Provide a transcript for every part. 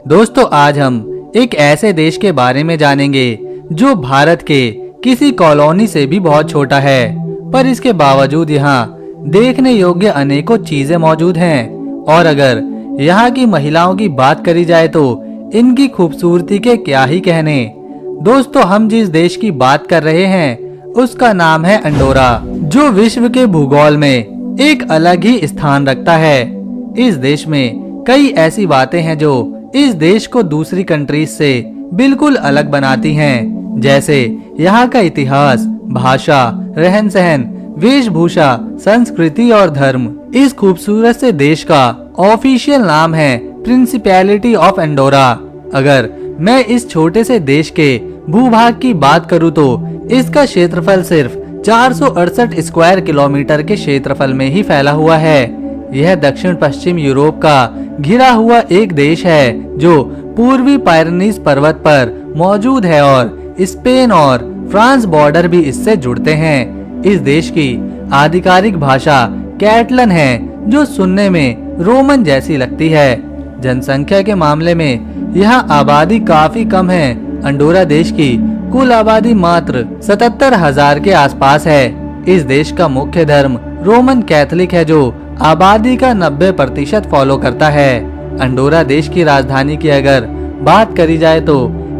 दोस्तों आज हम एक ऐसे देश के बारे में जानेंगे जो भारत के किसी कॉलोनी से भी बहुत छोटा है, पर इसके बावजूद यहाँ देखने योग्य अनेकों चीजें मौजूद हैं। और अगर यहाँ की महिलाओं की बात करी जाए तो इनकी खूबसूरती के क्या ही कहने। दोस्तों हम जिस देश की बात कर रहे हैं उसका नाम है अंडोरा, जो विश्व के भूगोल में एक अलग ही स्थान रखता है। इस देश में कई ऐसी बातें हैं जो इस देश को दूसरी कंट्रीज से बिल्कुल अलग बनाती हैं, जैसे यहाँ का इतिहास, भाषा, रहन सहन, वेशभूषा, संस्कृति और धर्म। इस खूबसूरत से देश का ऑफिशियल नाम है प्रिंसिपैलिटी ऑफ अंडोरा। अगर मैं इस छोटे से देश के भूभाग की बात करूँ तो इसका क्षेत्रफल सिर्फ 468 स्क्वायर किलोमीटर के क्षेत्रफल में ही फैला हुआ है। यह दक्षिण पश्चिम यूरोप का घिरा हुआ एक देश है जो पूर्वी पायरेनीज पर्वत पर मौजूद है और स्पेन और फ्रांस बॉर्डर भी इससे जुड़ते हैं। इस देश की आधिकारिक भाषा कैटलन है, जो सुनने में रोमन जैसी लगती है। जनसंख्या के मामले में यहाँ आबादी काफी कम है। अंडोरा देश की कुल आबादी मात्र 77,000 के आसपास है। इस देश का मुख्य धर्म रोमन कैथोलिक है, जो आबादी का 90% फॉलो करता है। अंडोरा देश की राजधानी की अगर बात करी जाए तो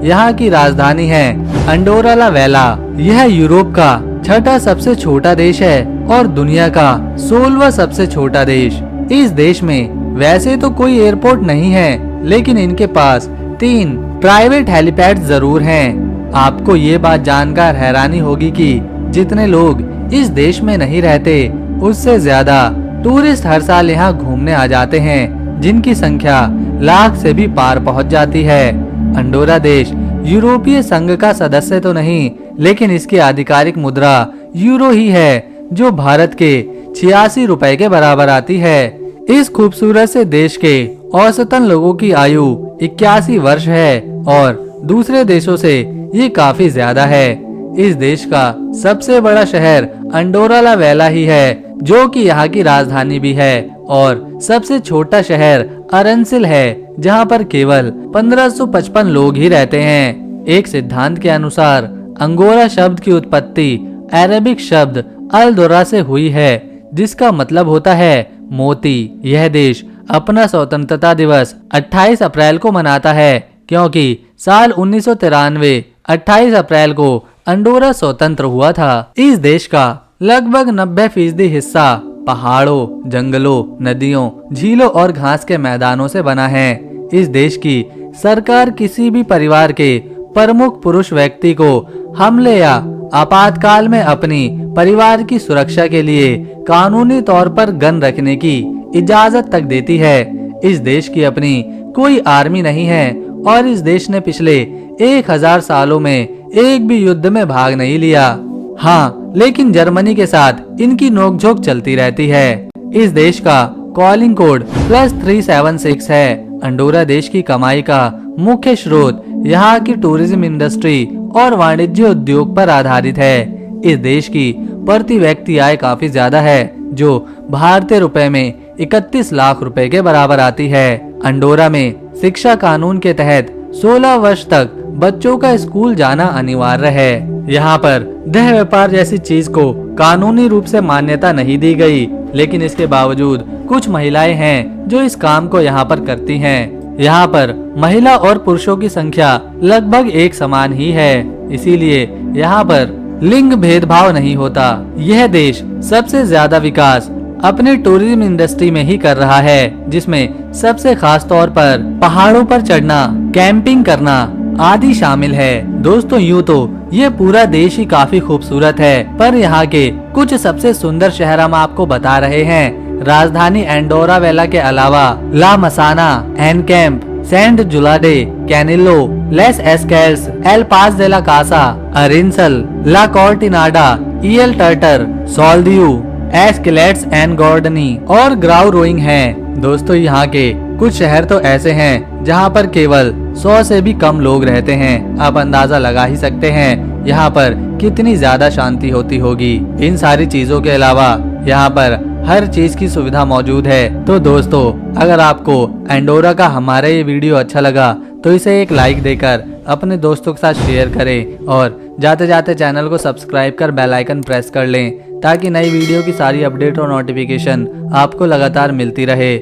यहाँ की राजधानी है अंडोरा ला वेला। यह यूरोप का छठा सबसे छोटा देश है और दुनिया का 16वां सबसे छोटा देश। इस देश में वैसे तो कोई एयरपोर्ट नहीं है, लेकिन इनके पास 3 प्राइवेट हेलीपैड जरूर हैं। आपको ये बात जानकर हैरानी होगी कि जितने लोग इस देश में नहीं रहते उससे ज्यादा टूरिस्ट हर साल यहाँ घूमने आ जाते हैं, जिनकी संख्या लाख से भी पार पहुँच जाती है। अंडोरा देश यूरोपीय संघ का सदस्य तो नहीं, लेकिन इसकी आधिकारिक मुद्रा यूरो ही है, जो भारत के 86 रुपए के बराबर आती है। इस खूबसूरत से देश के औसतन लोगों की आयु 81 वर्ष है और दूसरे देशों से ये काफी ज्यादा है। इस देश का सबसे बड़ा शहर अंडोरा ला वेला ही है, जो कि यहाँ की राजधानी भी है, और सबसे छोटा शहर अरनसिल है, जहाँ पर केवल 1555 लोग ही रहते हैं। एक सिद्धांत के अनुसार अंगोरा शब्द की उत्पत्ति अरेबिक शब्द अल-दोरा से हुई है, जिसका मतलब होता है मोती। यह देश अपना स्वतंत्रता दिवस 28 अप्रैल को मनाता है, क्योंकि साल 1993 28 अप्रैल को अंडोरा स्वतंत्र हुआ था। इस देश का लगभग 90% हिस्सा पहाड़ों, जंगलों, नदियों, झीलों और घास के मैदानों से बना है। इस देश की सरकार किसी भी परिवार के प्रमुख पुरुष व्यक्ति को हमले या आपातकाल में अपनी परिवार की सुरक्षा के लिए कानूनी तौर पर गन रखने की इजाजत तक देती है। इस देश की अपनी कोई आर्मी नहीं है और इस देश ने पिछले 1000 सालों में एक भी युद्ध में भाग नहीं लिया। हाँ, लेकिन जर्मनी के साथ इनकी नोकझोंक चलती रहती है। इस देश का कॉलिंग कोड +376 है। अंडोरा देश की कमाई का मुख्य स्रोत यहाँ की टूरिज्म इंडस्ट्री और वाणिज्य उद्योग पर आधारित है। इस देश की प्रति व्यक्ति आय काफी ज्यादा है, जो भारतीय रुपए में 31 लाख रुपए के बराबर आती है। अंडोरा में शिक्षा कानून के तहत 16 वर्ष तक बच्चों का स्कूल जाना अनिवार्य है। यहाँ पर देह व्यापार जैसी चीज को कानूनी रूप से मान्यता नहीं दी गई, लेकिन इसके बावजूद कुछ महिलाएं हैं जो इस काम को यहाँ पर करती हैं। यहाँ पर महिला और पुरुषों की संख्या लगभग एक समान ही है, इसीलिए यहाँ पर लिंग भेदभाव नहीं होता। यह देश सबसे ज्यादा विकास अपने टूरिज्म इंडस्ट्री में ही कर रहा है, जिसमें सबसे खास तौर पर पहाड़ों पर चढ़ना, कैंपिंग करना आदि शामिल है। दोस्तों यूँ तो ये पूरा देश ही काफी खूबसूरत है, पर यहाँ के कुछ सबसे सुंदर शहर हम आपको बता रहे हैं। राजधानी अंडोरा वेला के अलावा La Massana, Encamp, Sant Julia, Canillo, Les Escaldes, El Pas de la Casa, Arinsal, La Cortinada, El Tarter, Soldeu, Escalets and Gordany और ग्राउ रोइंग हैं। दोस्तों यहाँ के कुछ शहर तो ऐसे हैं जहाँ पर केवल 100 से भी कम लोग रहते हैं। आप अंदाजा लगा ही सकते हैं यहाँ पर कितनी ज्यादा शांति होती होगी। इन सारी चीजों के अलावा यहाँ पर हर चीज की सुविधा मौजूद है। तो दोस्तों, अगर आपको एंडोरा का हमारा ये वीडियो अच्छा लगा तो इसे एक लाइक देकर अपने दोस्तों के साथ शेयर करें और जाते जाते चैनल को सब्सक्राइब कर बेल आइकन प्रेस कर लें ताकि नई वीडियो की सारी अपडेट और नोटिफिकेशन आपको लगातार मिलती रहे।